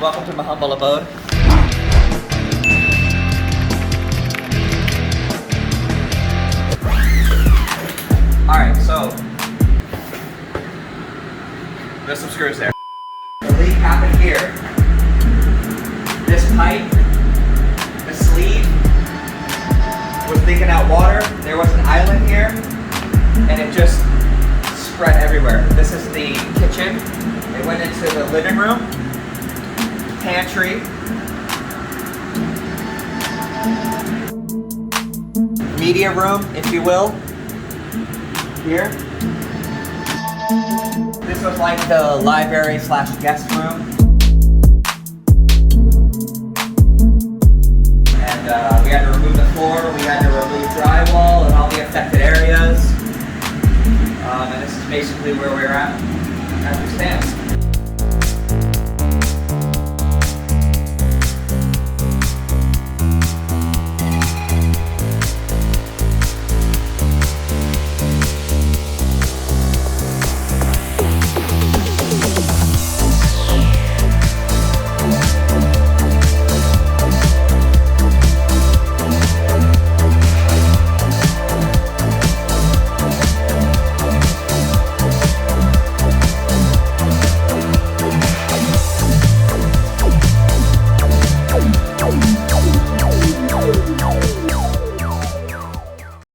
Welcome to my humble abode. Alright, so there's some screws there. The leak happened here. This pipe, the sleeve, was leaking out water. There was an island here, and it just spread everywhere. This is the kitchen. It went into the living room, pantry, media room, if you will, here. This was like the library slash guest room. And we had to remove the floor, we had to remove drywall and all the affected areas. And this is basically where we're at as we stand.